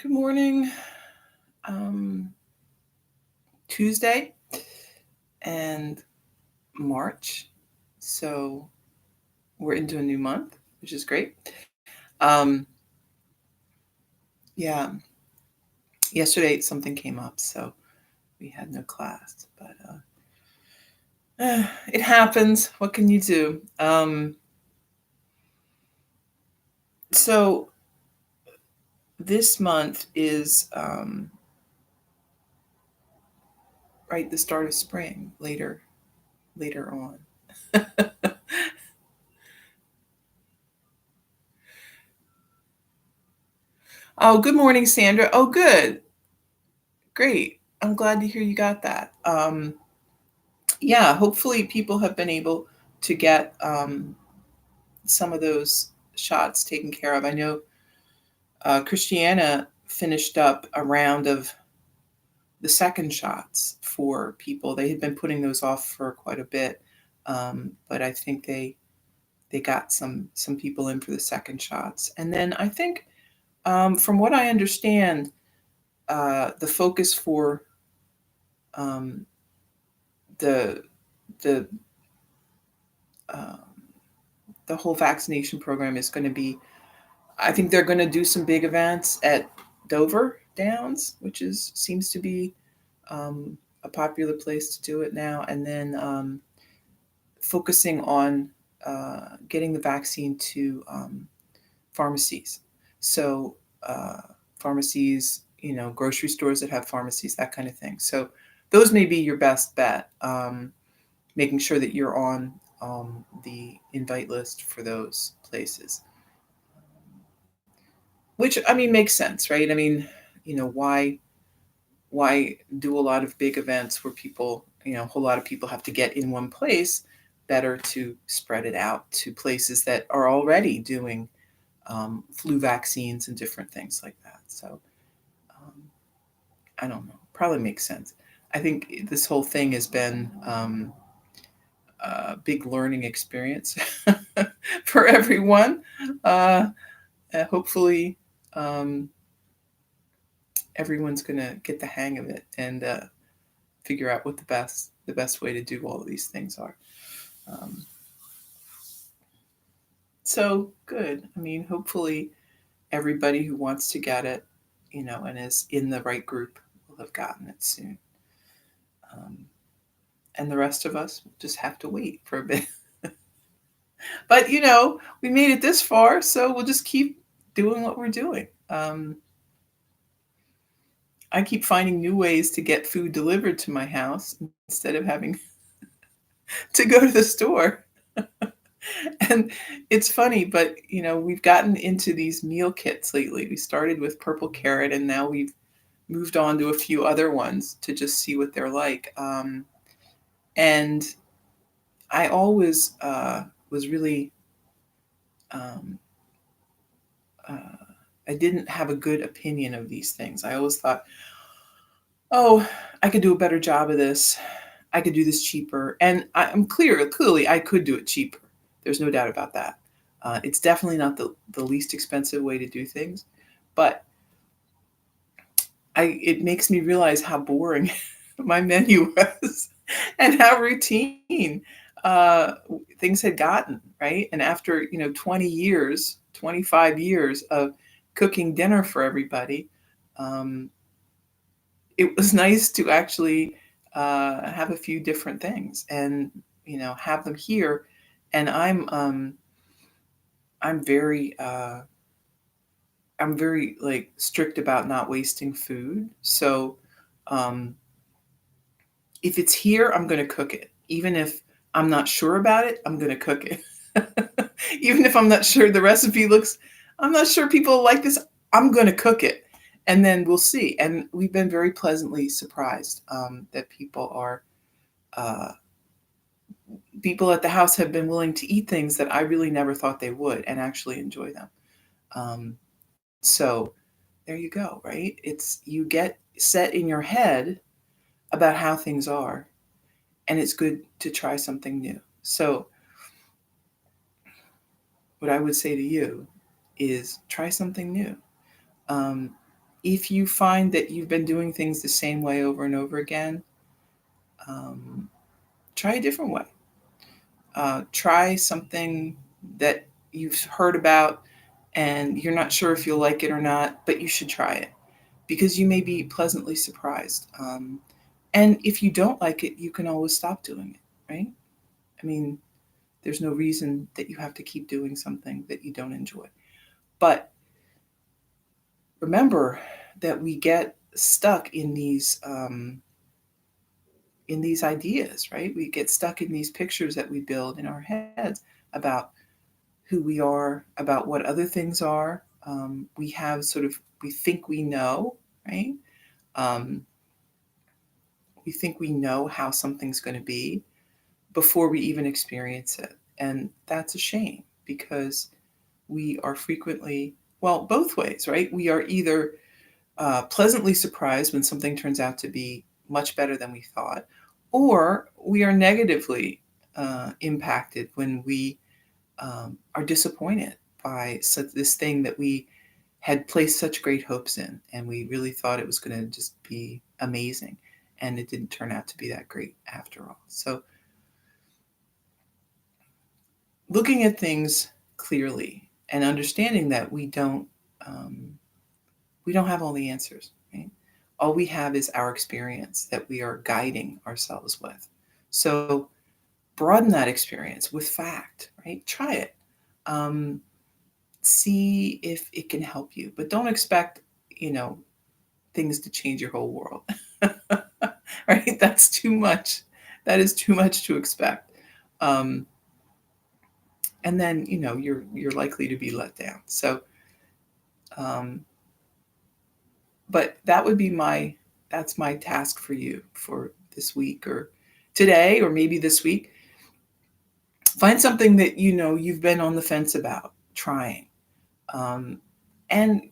Good morning. Tuesday and March. So we're into a new month, which is great. Yeah, yesterday something came up, so we had no class, but it happens. What can you do? So this month is right the start of spring. Later on. Oh, good morning, Sandra. Oh, good. Great. I'm glad to hear you got that. Yeah, hopefully people have been able to get some of those shots taken care of. I know Christiana finished up a round of the second shots for people. They had been putting those off for quite a bit, but I think they got some people in for the second shots. And then I think, from what I understand, the focus for um, the the um, the whole vaccination program is going to be. I think they're going to do some big events at Dover Downs, which seems to be a popular place to do it now, and then focusing on getting the vaccine to pharmacies. So pharmacies, grocery stores that have pharmacies, that kind of thing. So those may be your best bet. Making sure that you're on the invite list for those places. Which I mean makes sense, right? I mean, why do a lot of big events where people, a whole lot of people have to get in one place? Better to spread it out to places that are already doing flu vaccines and different things like that. So I don't know, probably makes sense. I think this whole thing has been a big learning experience for everyone. Hopefully, um, everyone's going to get the hang of it and figure out what the best way to do all of these things are. Um, so good. I mean, hopefully everybody who wants to get it, and is in the right group will have gotten it soon. Um, and the rest of us just have to wait for a bit. But we made it this far, so we'll just keep doing what we're doing. I keep finding new ways to get food delivered to my house instead of having to go to the store. And it's funny, but we've gotten into these meal kits lately. We started with purple carrot, and now we've moved on to a few other ones to just see what they're like. And I always was really, um, uh, I didn't have a good opinion of these things. I always thought, oh, I could do a better job of this. I could do this cheaper. And I'm clearly I could do it cheaper. There's no doubt about that. It's definitely not the least expensive way to do things, but it makes me realize how boring my menu was and how routine uh, things had gotten, right? And after 20 years, 25 years of cooking dinner for everybody, um, it was nice to actually have a few different things and have them here. And I'm very like strict about not wasting food. So um, if it's here, I'm going to cook it. Even if I'm not sure about it, I'm going to cook it. Even if I'm not sure the recipe looks, I'm not sure people like this, I'm going to cook it. And then we'll see. And we've been very pleasantly surprised that uh, people at the house have been willing to eat things that I really never thought they would and actually enjoy them. Um, so there you go, right? It's you get set in your head about how things are, and it's good to try something new. So what I would say to you is try something new. Um, If you find that you've been doing things the same way over and over again, um, try a different way. Try something that you've heard about and you're not sure if you'll like it or not, but you should try it because you may be pleasantly surprised. And if you don't like it, you can always stop doing it, right? I mean, there's no reason that you have to keep doing something that you don't enjoy. But remember that we get stuck in these ideas, right? We get stuck in these pictures that we build in our heads about who we are, about what other things are. We have sort of, we think we know, right? Um, we think we know how something's going to be before we even experience it. And that's a shame because we are frequently, well, both ways, right? We are either pleasantly surprised when something turns out to be much better than we thought, or we are negatively impacted when we are disappointed by this thing that we had placed such great hopes in, and we really thought it was going to just be amazing, and it didn't turn out to be that great after all. So, looking at things clearly and understanding that um, we don't have all the answers. Right? All we have is our experience that we are guiding ourselves with. So broaden that experience with fact. Right? Try it. Um, see if it can help you, but don't expect you know things to change your whole world. Right? That's too much. That is too much to expect. Um, and then you're likely to be let down. So um, but that would be that's my task for you for this week or today or maybe this week. Find something that you've been on the fence about trying, um, and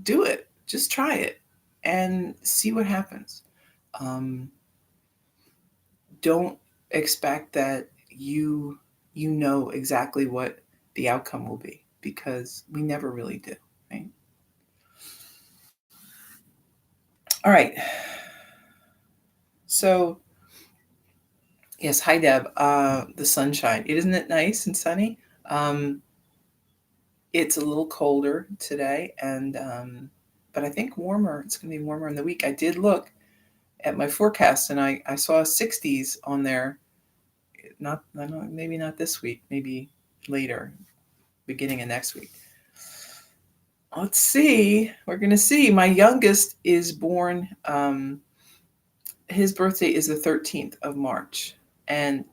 do it. Just try it and see what happens. um, don't expect that you know exactly what the outcome will be because we never really do, right? All right, so yes, hi Deb. The sunshine. Isn't it nice and sunny? Um, it's a little colder today, and but I think warmer. It's going to be warmer in the week. I did look at my forecast, and I saw 60s on there. Not, I don't know, maybe not this week. Maybe later, beginning of next week. Let's see. We're going to see. My youngest is born. His birthday is the 13th of March, and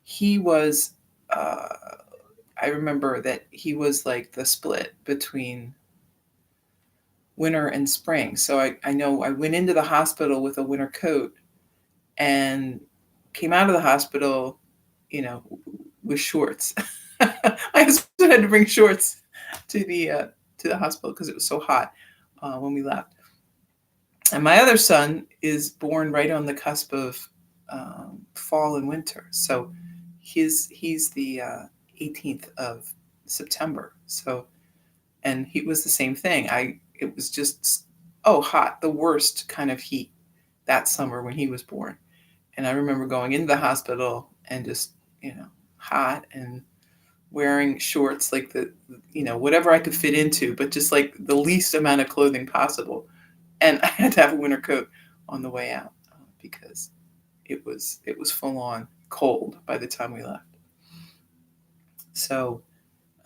he was. I remember that he was like the split between winter and spring. So I know I went into the hospital with a winter coat and came out of the hospital, with shorts. My husband had to bring shorts to the hospital because it was so hot when we left. And my other son is born right on the cusp of fall and winter. So he's the 18th of September. So and he was the same thing. It was just hot, the worst kind of heat that summer when he was born. And I remember going into the hospital and just hot and wearing shorts like the whatever I could fit into, but just like the least amount of clothing possible. And I had to have a winter coat on the way out because it was full on cold by the time we left. So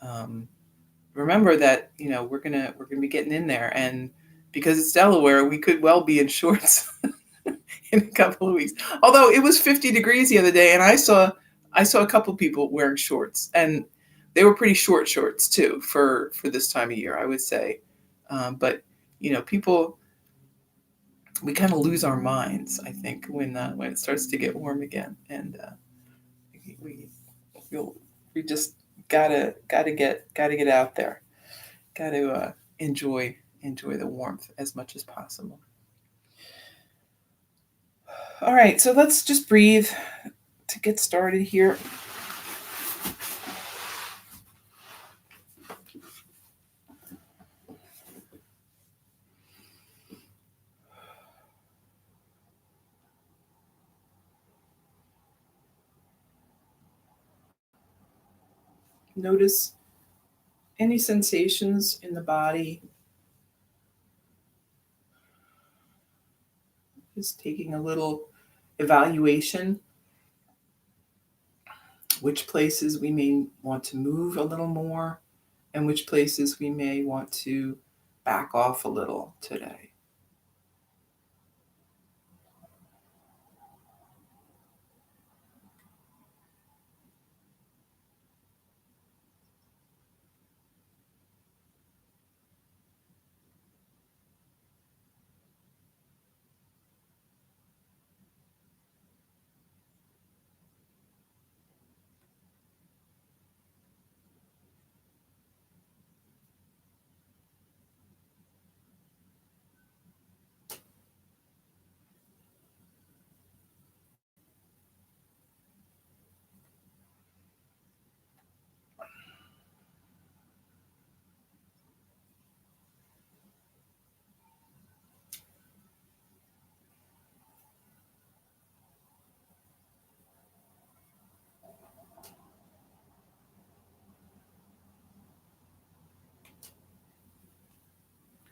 um, remember that we're gonna be getting in there, and because it's Delaware, we could well be in shorts in a couple of weeks. Although it was 50 degrees the other day, and I saw a couple people wearing shorts, and they were pretty short shorts too for this time of year, I would say. But people, we kind of lose our minds, I think, when it starts to get warm again, and we we'll, we just gotta get out there, gotta enjoy the warmth as much as possible. All right, so let's just breathe to get started here. Notice any sensations in the body. Just taking a little evaluation, which places we may want to move a little more and which places we may want to back off a little today.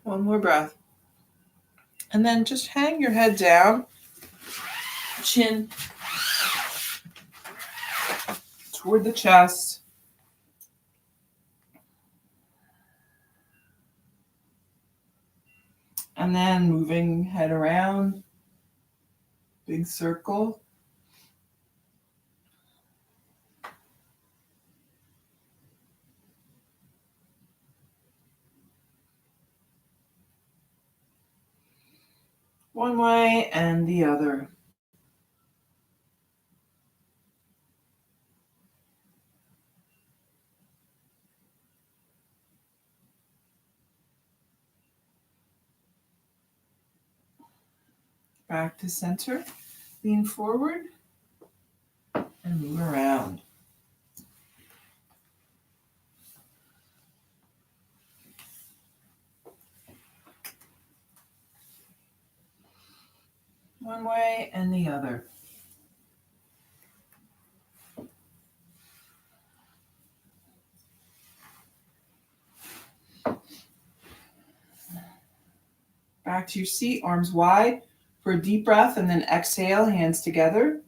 One more breath. And then just hang your head down, chin toward the chest. And then moving head around, big circle. One way and the other. Back to center. Lean forward and move around. One way and the other. Back to your seat, arms wide for a deep breath, and then exhale, hands together.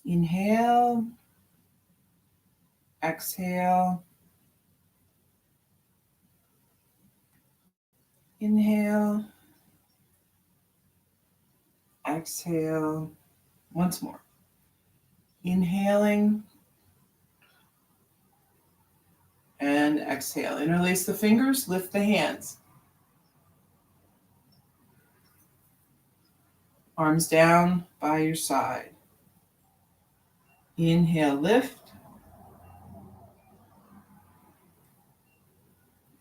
Inhale, exhale, inhale, exhale. Once more. Inhaling and exhale. Interlace the fingers, lift the hands. Arms down by your side. Inhale, lift.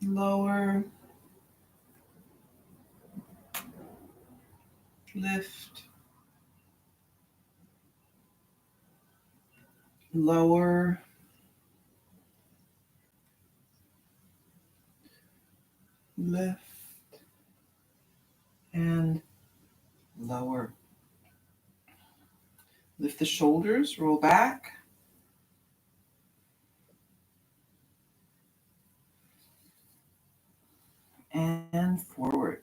Lower. Lift. Lower. Lift. And lower. Lift the shoulders, roll back. And forward.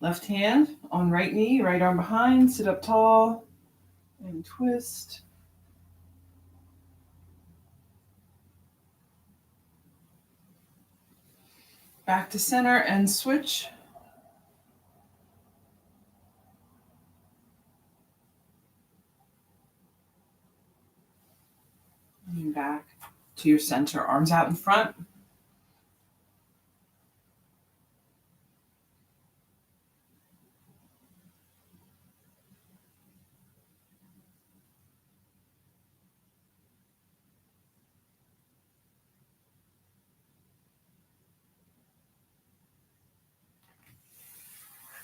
Left hand on right knee, right arm behind, sit up tall and twist. Back to center and switch. And back to your center, arms out in front.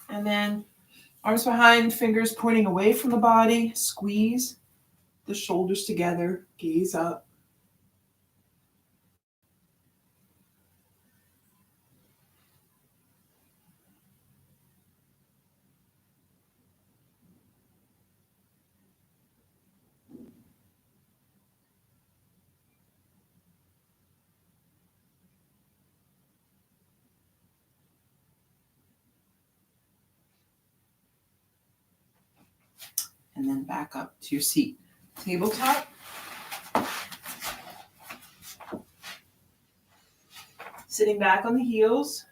And then arms behind, fingers pointing away from the body. Squeeze the shoulders together, gaze up. and then back up to your seat. Tabletop. Sitting back on the heels.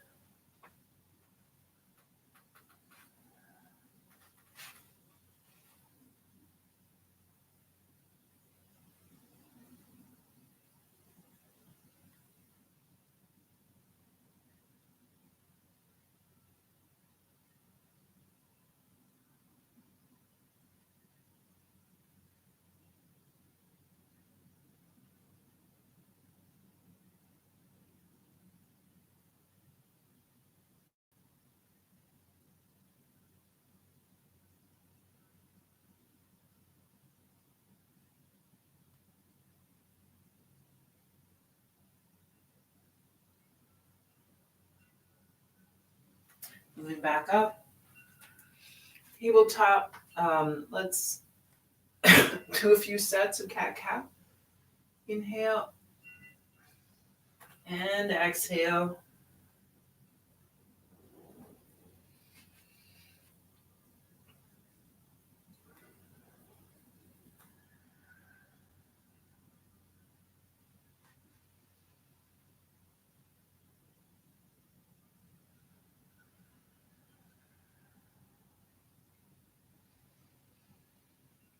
Moving back up. Tabletop. Let's do a few sets of cat-cow. Inhale and exhale.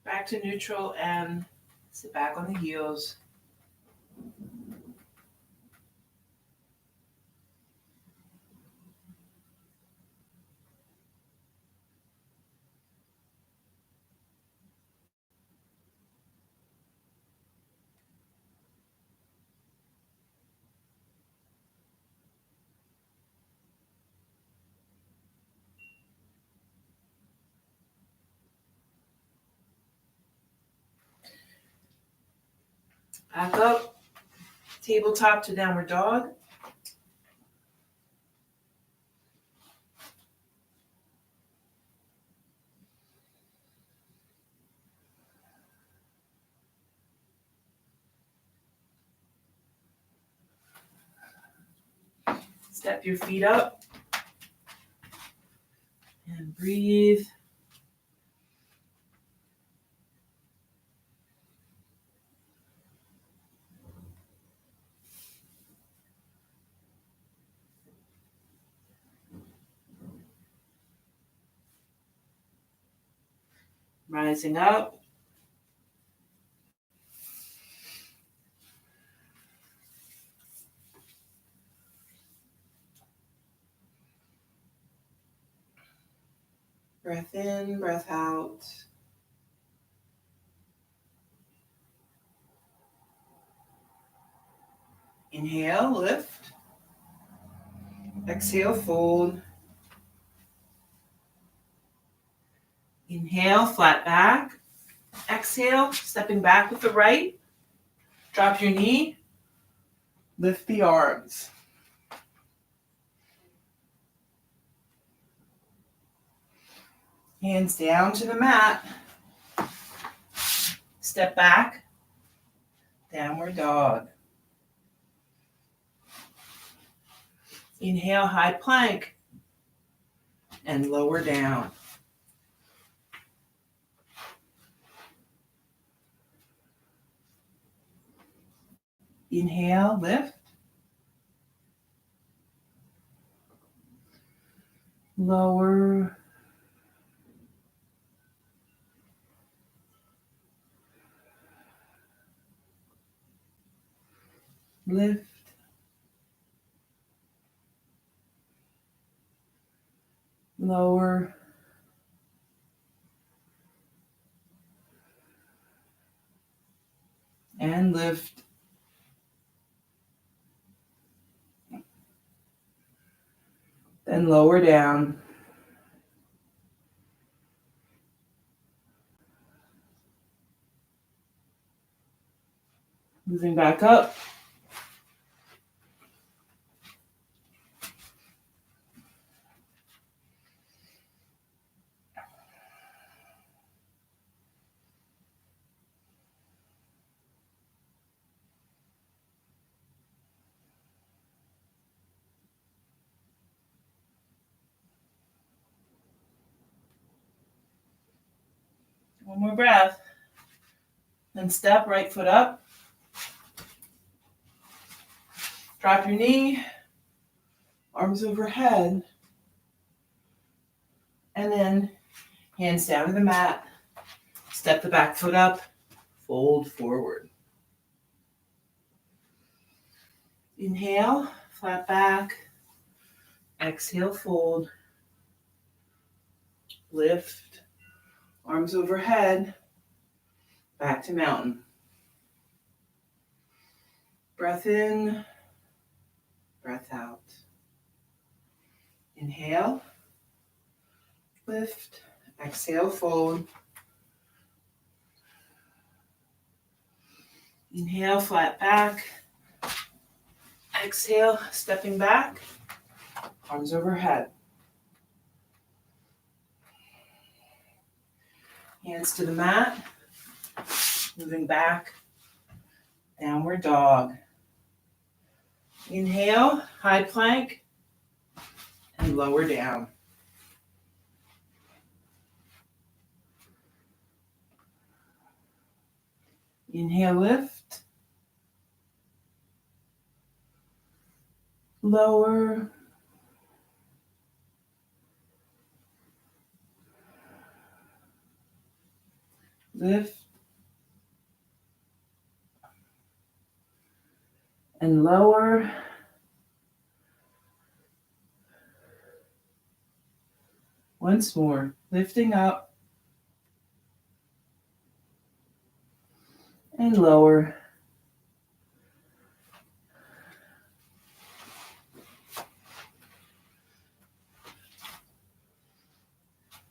Back to neutral and sit back on the heels. Back up. Tabletop to downward dog. Step your feet up and breathe. Rising up. Breath in, breath out. Inhale, lift. Exhale, fold. Inhale, flat back. Exhale, stepping back with the right. Drop your knee. Lift the arms. Hands down to the mat. Step back. Downward dog. Inhale, high plank. And lower down. Inhale, lift. Lower. Lift. Lower. And lift. Then lower down. Moving back up. One more breath. Then step right foot up. Drop your knee, arms overhead, and then hands down to the mat. Step the back foot up, fold forward. Inhale, flat back. Exhale, fold. Lift, arms overhead, back to mountain. Breath in, breath out. Inhale, lift, exhale, fold. Inhale, flat back. Exhale, stepping back, arms overhead. Hands to the mat, moving back, downward dog. Inhale, high plank, and lower down. Inhale, lift, lower, lift, and lower. Once more, lifting up and lower.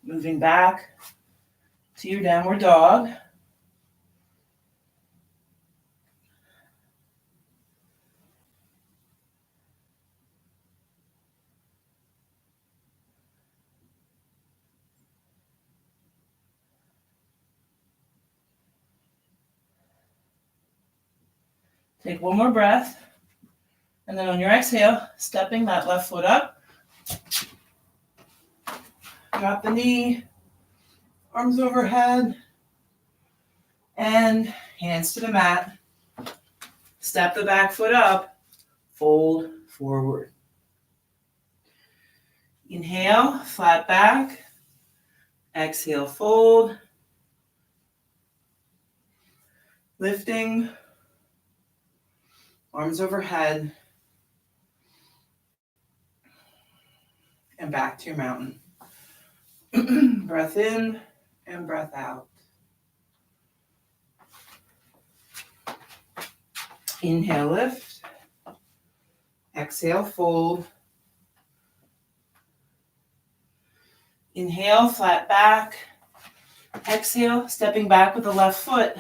Moving back to your downward dog. Take one more breath. And then on your exhale, stepping that left foot up. Drop the knee, arms overhead, and hands to the mat. Step the back foot up, fold forward. Inhale, flat back. Exhale, fold. Lifting, arms overhead, and back to your mountain. Breath in and breath out. Inhale, lift. Exhale, fold. Inhale, flat back. Exhale, stepping back with the left foot.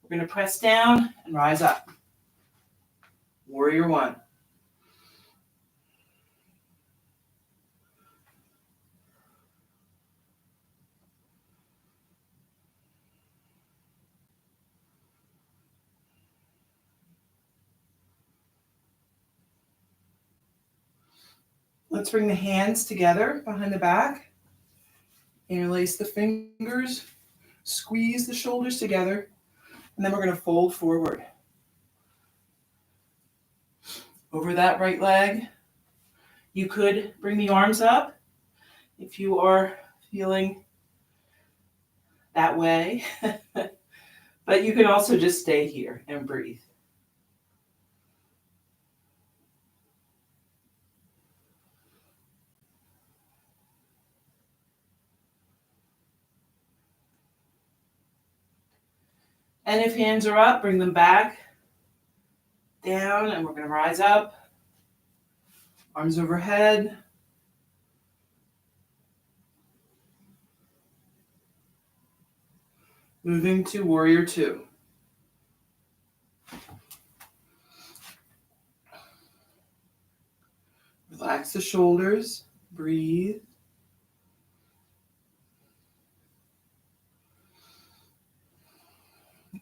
We're going to press down and rise up. Warrior one. Let's bring the hands together behind the back. Interlace the fingers. Squeeze the shoulders together. And then we're going to fold forward. Over that right leg. You could bring the arms up if you are feeling that way. But you can also just stay here and breathe. And if hands are up, bring them back down, and we're going to rise up. Arms overhead. Moving to warrior two. Relax the shoulders. Breathe.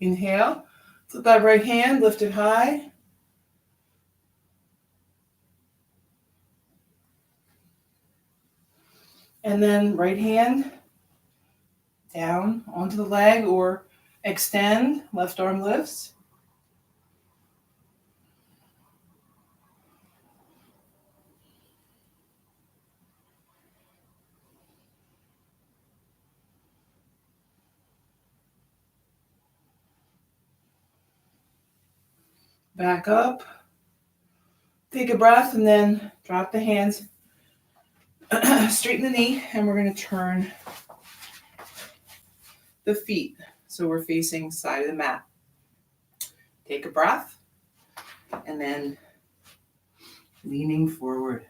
Inhale. Flip that right hand, lift it high. And then right hand Down onto the leg or extend, left arm lifts. Back up. Take a breath and then drop the hands. Straighten the knee, and we're going to turn the feet so we're facing side of the mat. Take a breath and then leaning forward.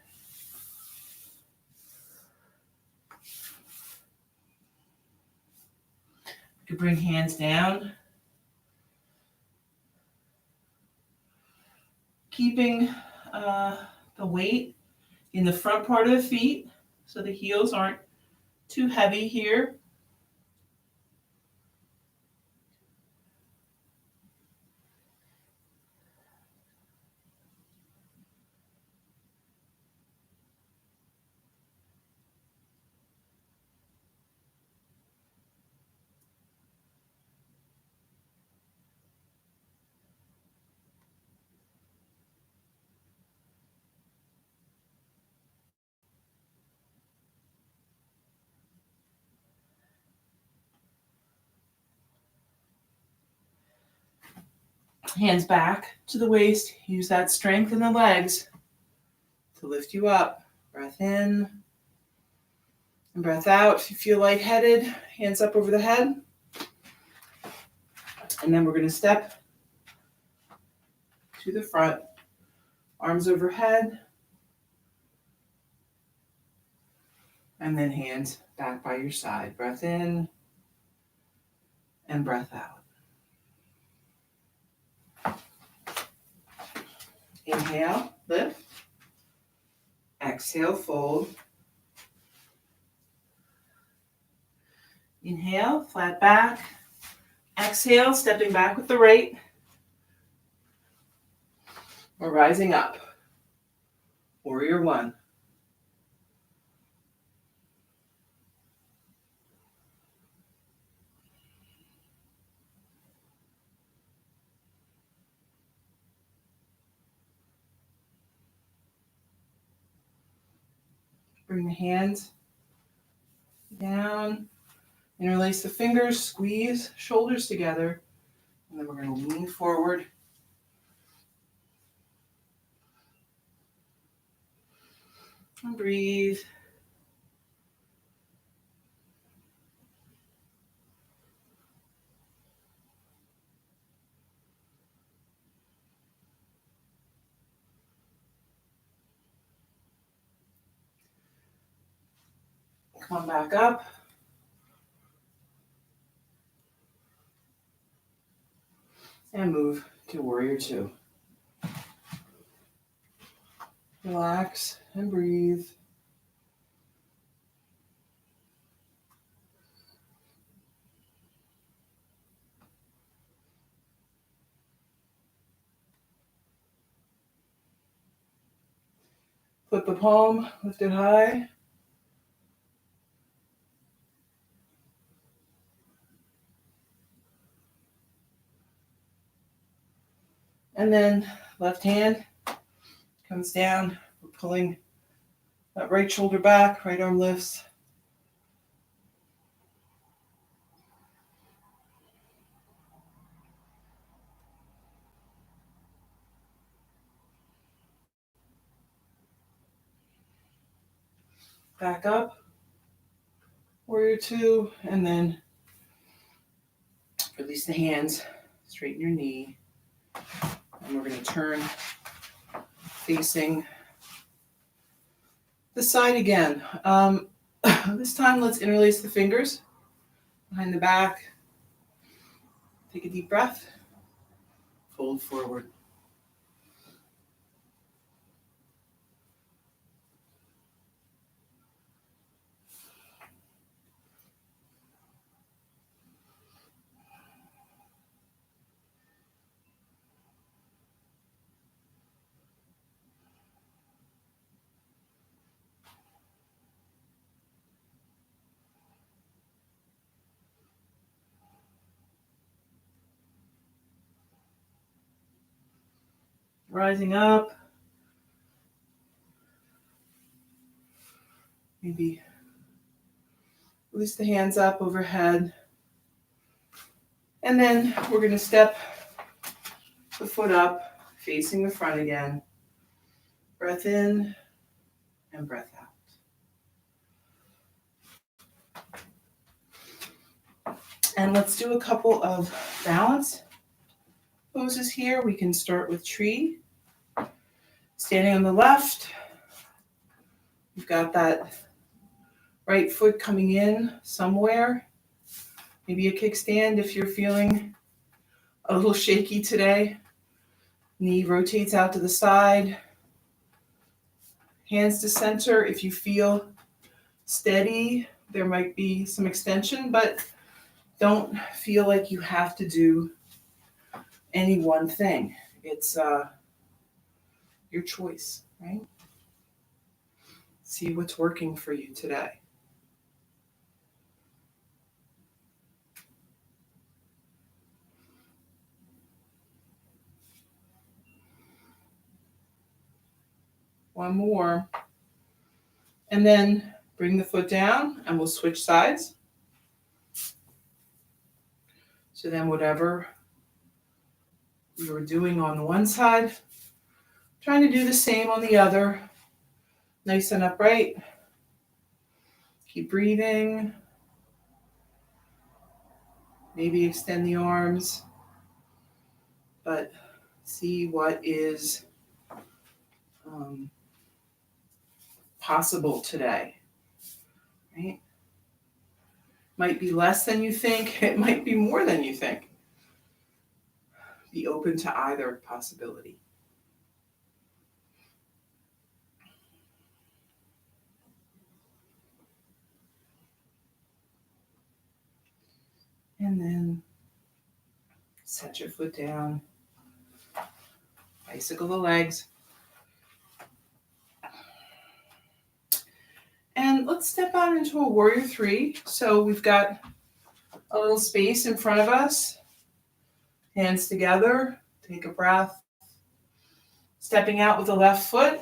You can bring hands down, keeping the weight in the front part of the feet so the heels aren't too heavy here. Hands back to the waist. Use that strength in the legs to lift you up. Breath in and breath out. If you feel lightheaded, hands up over the head. And then we're going to step to the front, arms overhead, and then hands back by your side. Breath in and breath out. Inhale, lift. Exhale, fold. Inhale, flat back. Exhale, stepping back with the right. We're rising up. Warrior one. Bring the hands down. Interlace the fingers, squeeze shoulders together. And then we're going to lean forward. And breathe. Come back up. And move to warrior two. Relax and breathe. Flip the palm, lift it high. And then left hand comes down. We're pulling that right shoulder back, right arm lifts. Back up, warrior two, and then release the hands, straighten your knee, and we're going to turn facing the side again. This time, let's interlace the fingers behind the back. Take a deep breath, fold forward. rising up. Maybe release the hands up overhead. And then we're going to step the foot up, facing the front again. Breath in and breath out. And let's do a couple of balance poses here. We can start with tree. Standing on the left, you've got that right foot coming in somewhere. Maybe a kickstand if you're feeling a little shaky today. Knee rotates out to the side. Hands to center. If you feel steady, there might be some extension, but don't feel like you have to do any one thing. It's your choice, right? See what's working for you today. One more. And then bring the foot down and we'll switch sides. So then whatever you were doing on one side, trying to do the same on the other. Nice and upright. Keep breathing. Maybe extend the arms, but see what is possible today, right? Might be less than you think. It might be more than you think. Be open to either possibility. And then set your foot down. Bicycle the legs. And let's step out into a warrior three. So we've got a little space in front of us. Hands together. Take a breath. Stepping out with the left foot.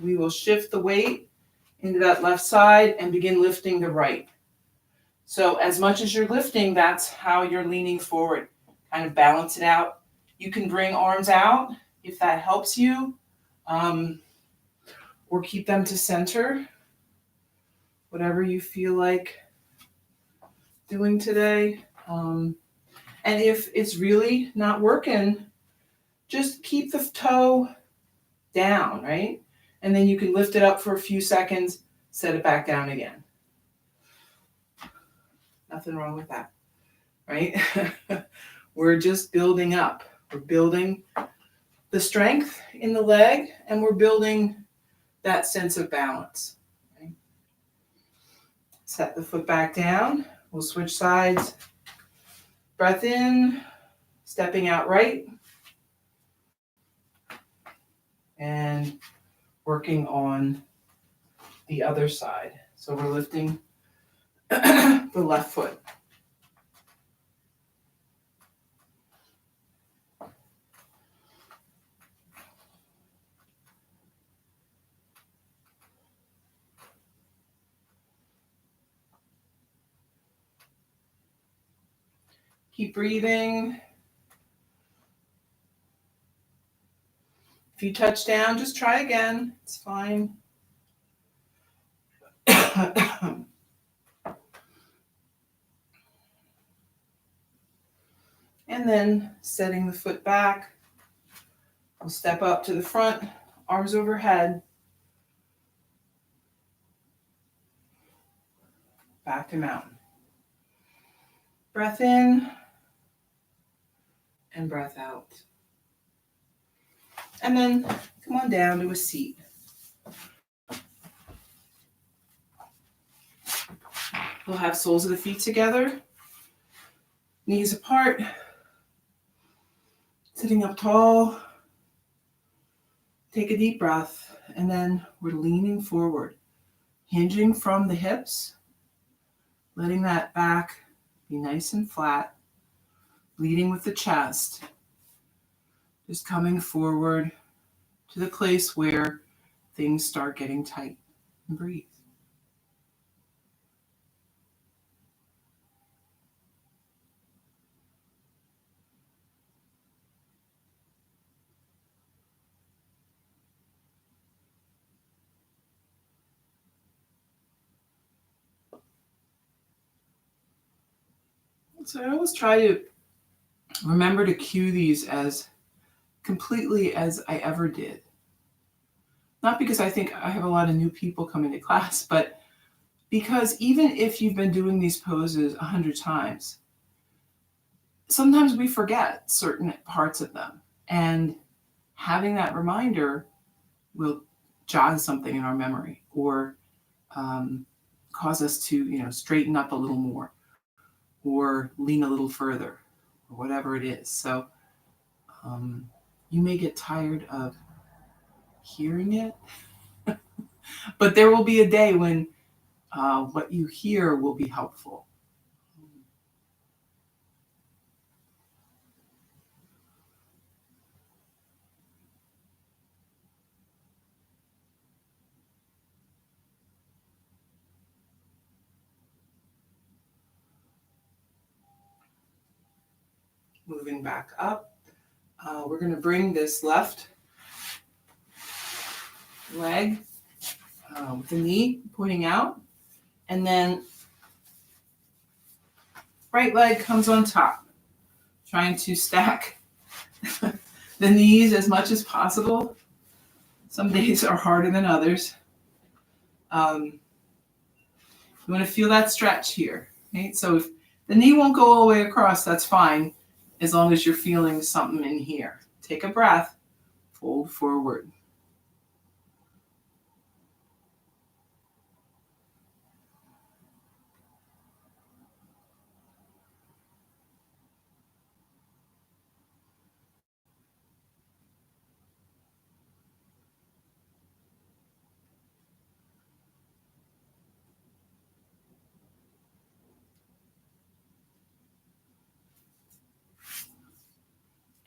We will shift the weight into that left side and begin lifting the right. So as much as you're lifting, that's how you're leaning forward. Kind of balance it out. You can bring arms out if that helps you, or keep them to center. Whatever you feel like doing today. And if it's really not working, just keep the toe down, right? And then you can lift it up for a few seconds, set it back down again. Nothing wrong with that, right? We're just building up. We're building the strength in the leg, and we're building that sense of balance. Right? Set the foot back down. We'll switch sides. Breath in, stepping out right, and working on the other side. So we're lifting the left foot. Keep breathing. If you touch down, just try again. It's fine. And then setting the foot back. We'll step up to the front, arms overhead. Back to mountain. Breath in and breath out. And then come on down to a seat. We'll have soles of the feet together, knees apart, sitting up tall. Take a deep breath, and then we're leaning forward, hinging from the hips, letting that back be nice and flat, leading with the chest. Just coming forward to the place where things start getting tight. And breathe. So I always try to remember to cue these as completely as I ever did. Not because I think I have a lot of new people coming to class, but because even if you've been doing these poses 100 times, sometimes we forget certain parts of them. And having that reminder will jog something in our memory or cause us to, straighten up a little more or lean a little further or whatever it is. So you may get tired of hearing it, but there will be a day when what you hear will be helpful. Moving back up, we're going to bring this left leg with the knee pointing out, and then right leg comes on top, trying to stack the knees as much as possible. Some days are harder than others. You want to feel that stretch here, right? So if the knee won't go all the way across, that's fine, as long as you're feeling something in here. Take a breath, fold forward.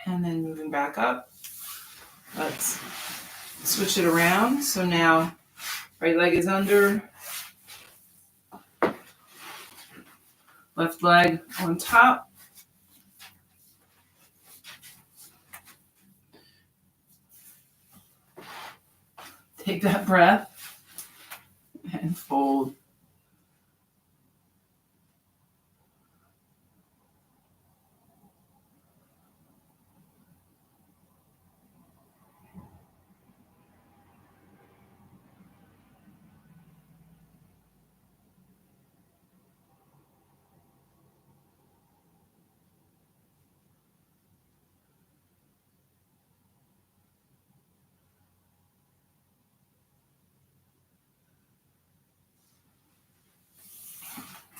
And then moving back up, let's switch it around. So now right leg is under, left leg on top. Take that breath and fold.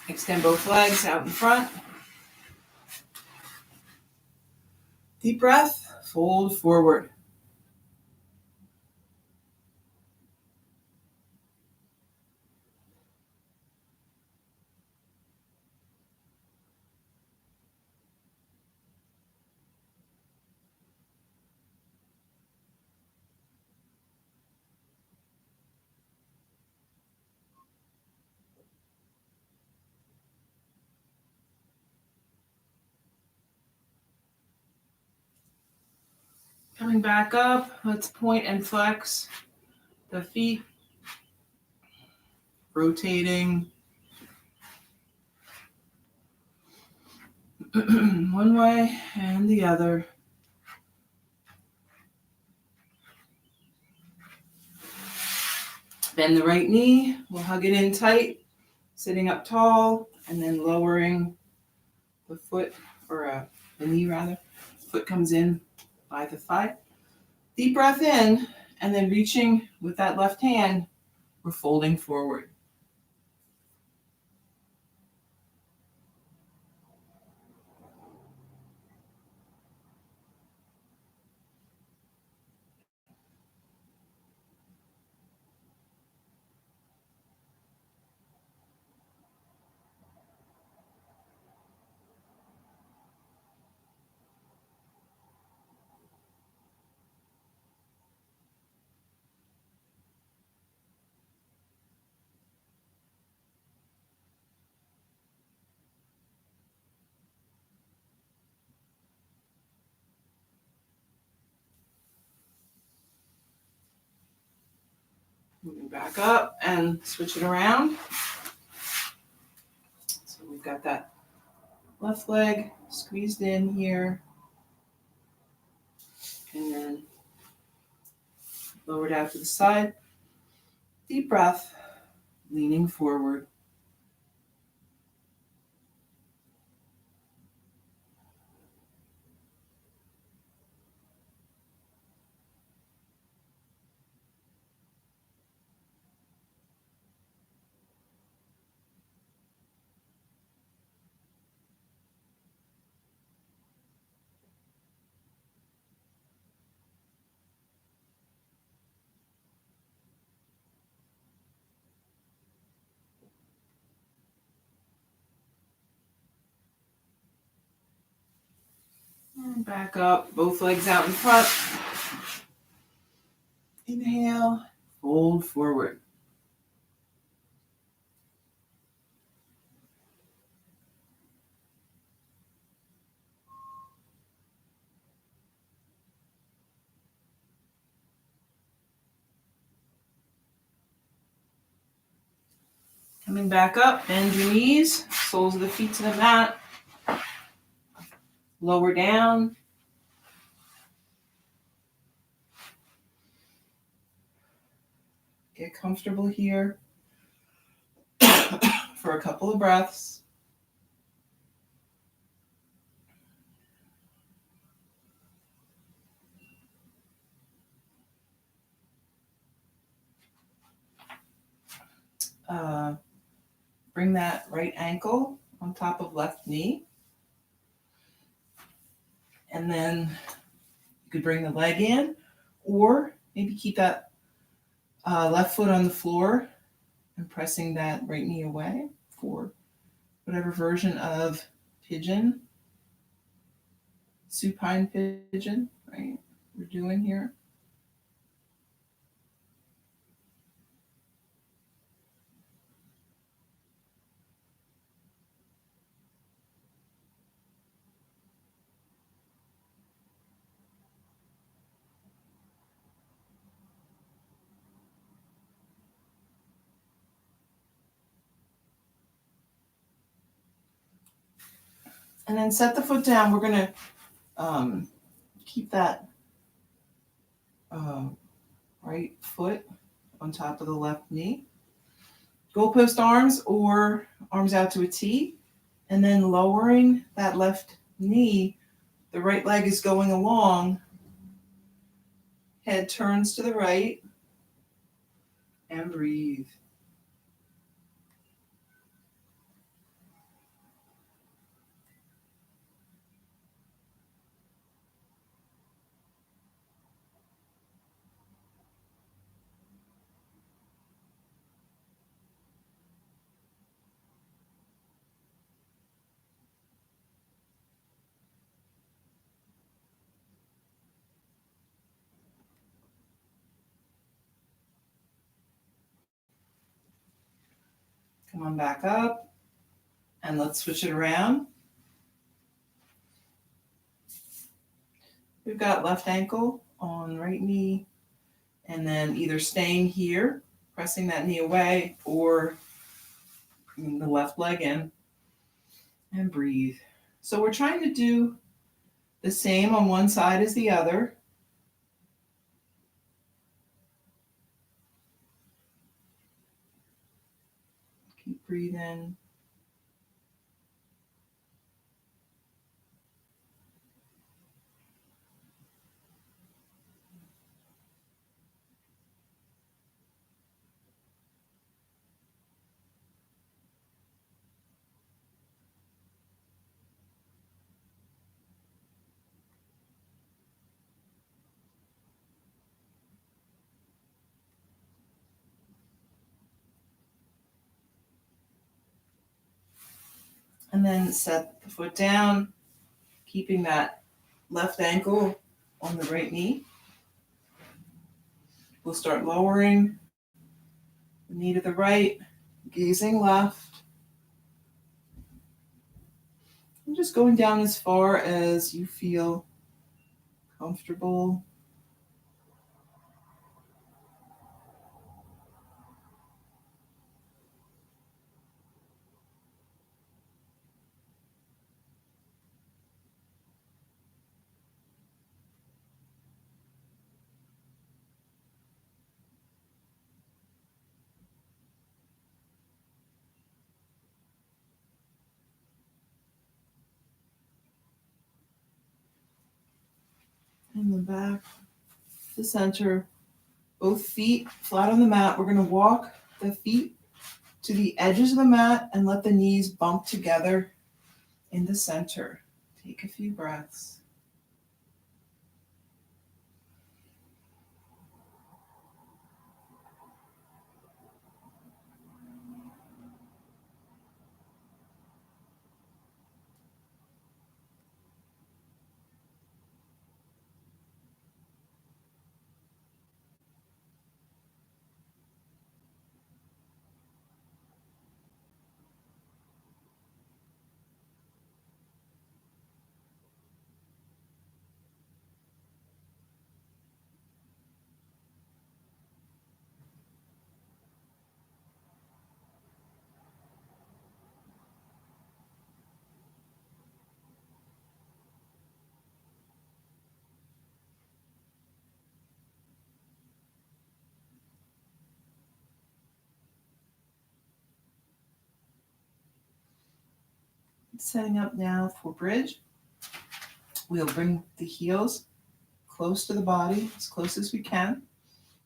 Extend both legs out in front. Deep breath, fold forward. Coming back up, let's point and flex the feet, rotating one way and the other. Bend the right knee, we'll hug it in tight, sitting up tall, and then lowering the foot, or the knee rather. Foot comes in by the thigh. Deep breath in, and then reaching with that left hand, we're folding forward. Moving back up and switch it around. So we've got that left leg squeezed in here. And then lowered out to the side. Deep breath, leaning forward. And back up, both legs out in front. Inhale, fold forward. Coming back up, bend your knees, soles of the feet to the mat. Lower down. Get comfortable here for a couple of breaths. Bring that right ankle on top of left knee. And then you could bring the leg in, or maybe keep that left foot on the floor and pressing that right knee away for whatever version of pigeon, supine pigeon, right, we're doing here. And then set the foot down. We're going to keep that right foot on top of the left knee. Goalpost arms or arms out to a T. And then lowering that left knee, the right leg is going along. Head turns to the right. And breathe. Come on back up. And let's switch it around. We've got left ankle on right knee, and then either staying here, pressing that knee away, or bringing the left leg in, and breathe. So we're trying to do the same on one side as the other. Keep breathing. And then set the foot down, keeping that left ankle on the right knee. We'll start lowering the knee to the right, gazing left. And just going down as far as you feel comfortable. from the back to center. Both feet flat on the mat. We're going to walk the feet to the edges of the mat and let the knees bump together in the center. Take a few breaths. Setting up now for bridge. We'll bring the heels close to the body, as close as we can.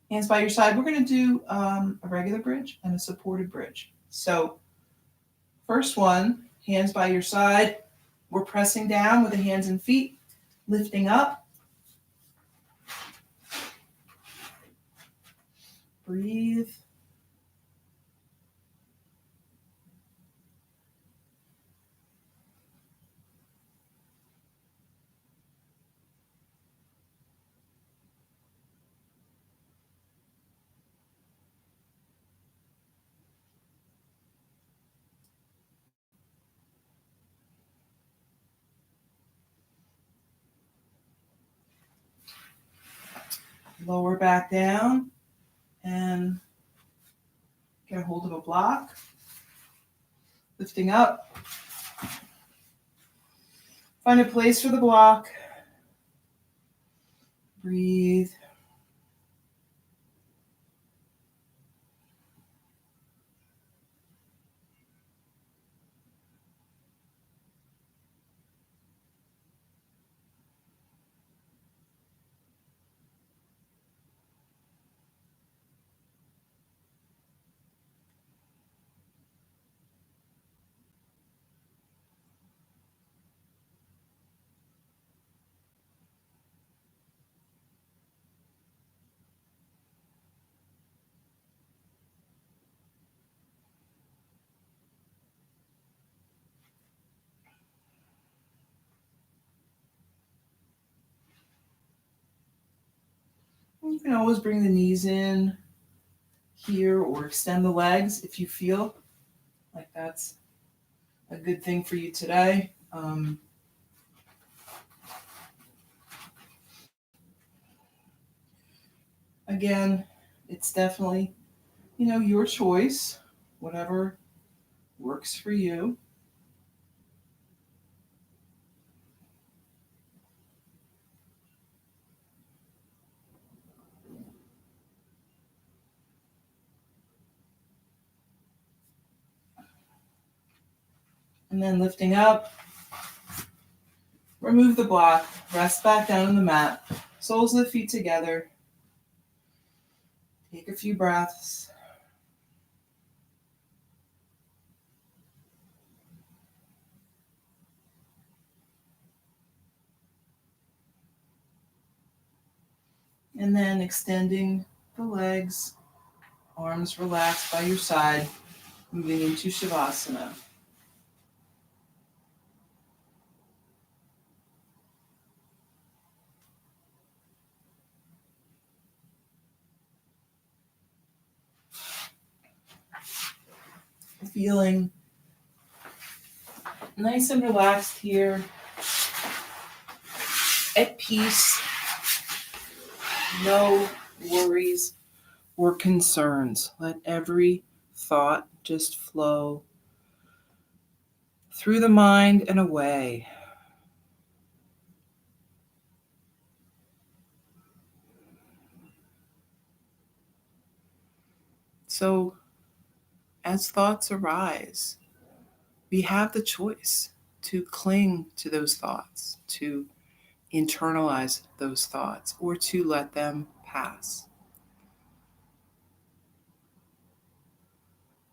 Hands by your side. We're going to do a regular bridge and a supported bridge. So first one, hands by your side. We're pressing down with the hands and feet, lifting up. Breathe. Lower back down and get a hold of a block. Lifting up. Find a place for the block. Breathe. You can always bring the knees in here or extend the legs if you feel like that's a good thing for you today. Again, it's definitely, your choice, whatever works for you. And then lifting up, remove the block, rest back down on the mat, soles of the feet together. Take a few breaths. And then extending the legs, arms relaxed by your side, moving into Savasana. Feeling nice and relaxed here, at peace, no worries or concerns. Let every thought just flow through the mind and away. So, as thoughts arise, we have the choice to cling to those thoughts, to internalize those thoughts or to let them pass.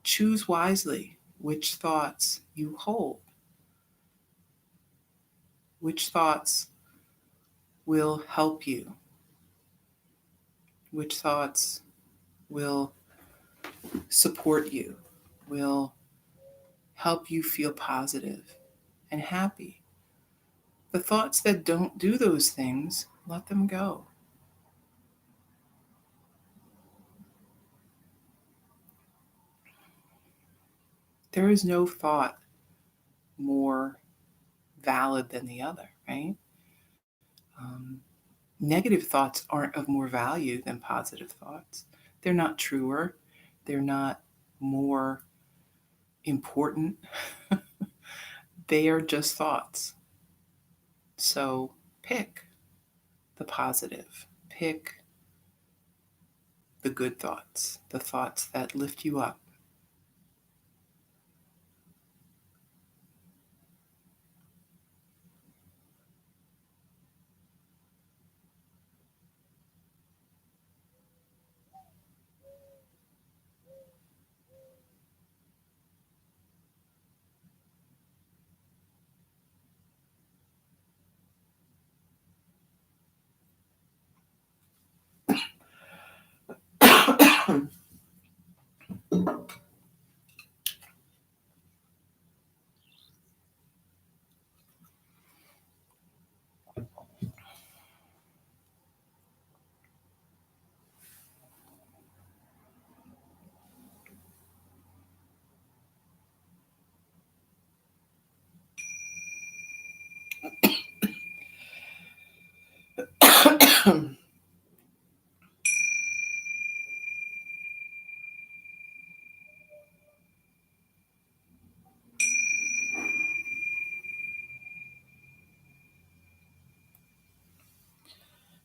Choose wisely which thoughts you hold, which thoughts will help you, which thoughts will support you, will help you feel positive and happy. The thoughts that don't do those things, let them go. There is no thought more valid than the other, right? Negative thoughts aren't of more value than positive thoughts. They're not truer. They're not more important. They are just thoughts. So pick the positive. Pick the good thoughts, the thoughts that lift you up.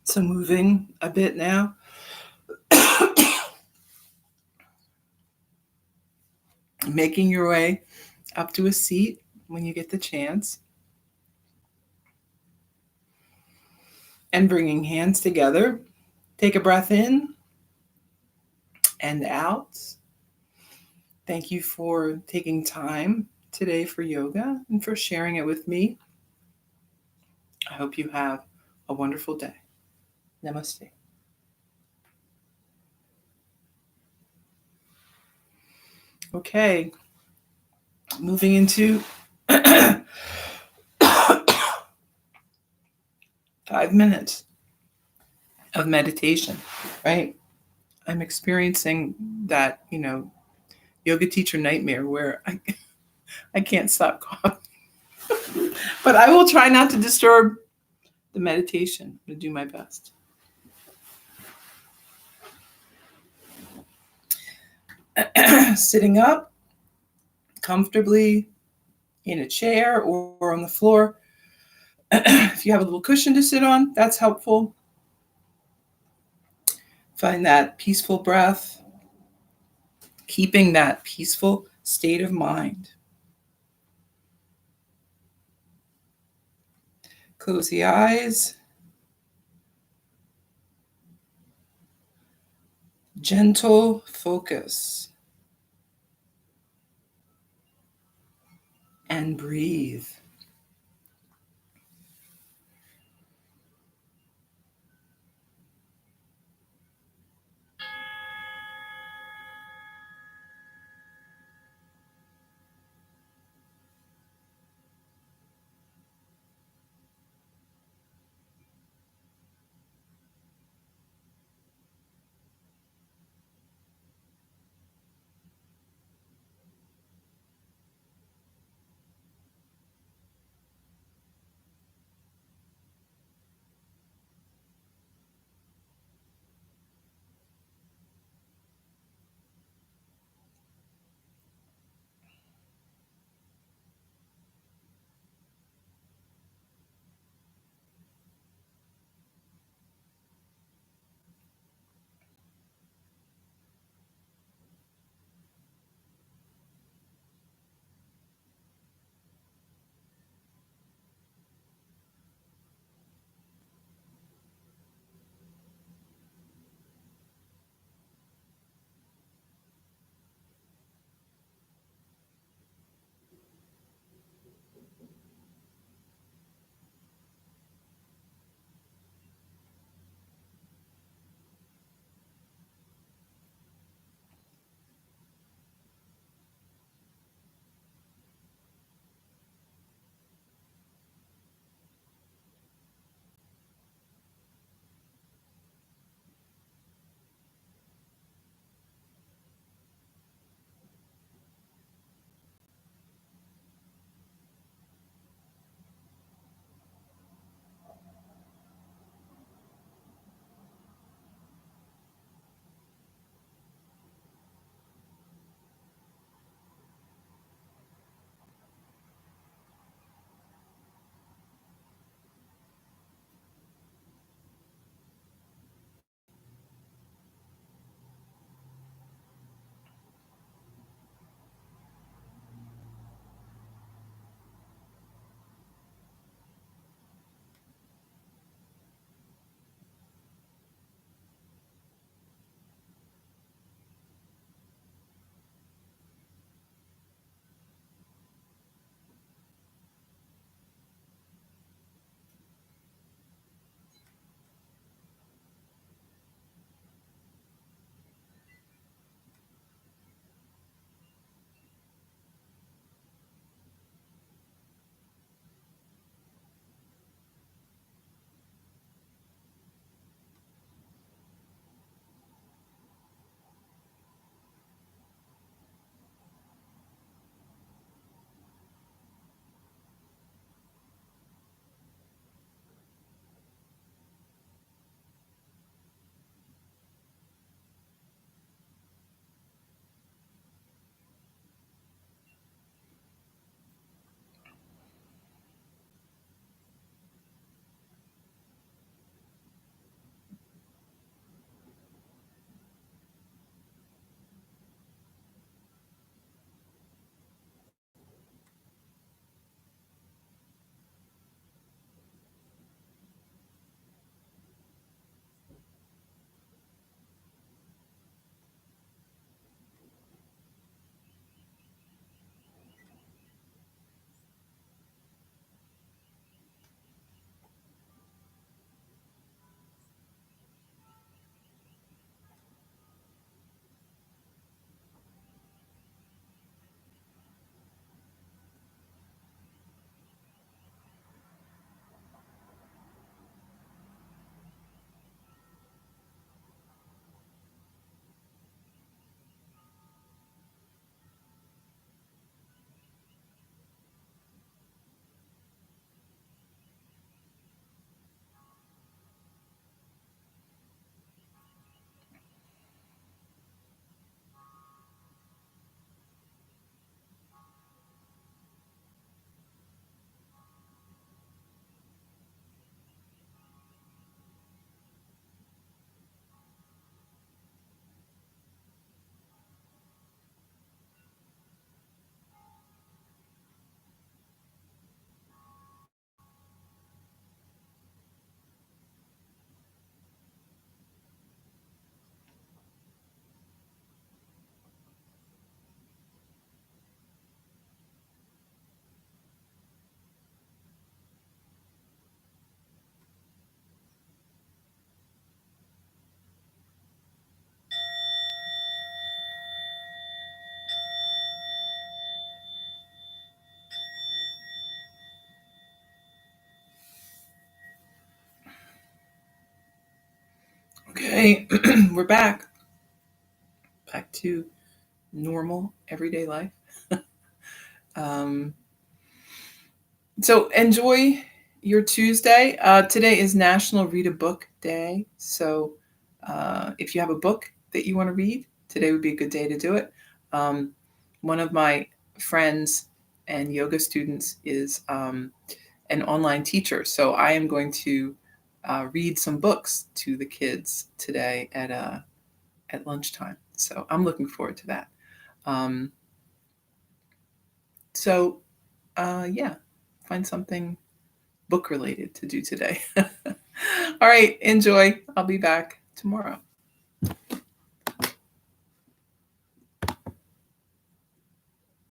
So moving a bit now. Making your way up to a seat when you get the chance. And bringing hands together. Take a breath in and out. Thank you for taking time today for yoga and for sharing it with me. I hope you have a wonderful day. Namaste. Okay, moving into 5 minutes of meditation, right? I'm experiencing that, yoga teacher nightmare where I can't stop coughing. But I will try not to disturb the meditation. I'm going to do my best. Sitting up comfortably in a chair or on the floor. If you have a little cushion to sit on, that's helpful. Find that peaceful breath, keeping that peaceful state of mind. Close the eyes. Gentle focus. And breathe. Okay, we're back to normal everyday life. um, so enjoy your Tuesday. Today is National Read a Book Day. So if you have a book that you want to read, today would be a good day to do it. Um, one of my friends and yoga students is an online teacher. So I am going to read some books to the kids today at lunchtime. So I'm looking forward to that. Um, so yeah, find something book related to do today. All right, enjoy. I'll be back tomorrow.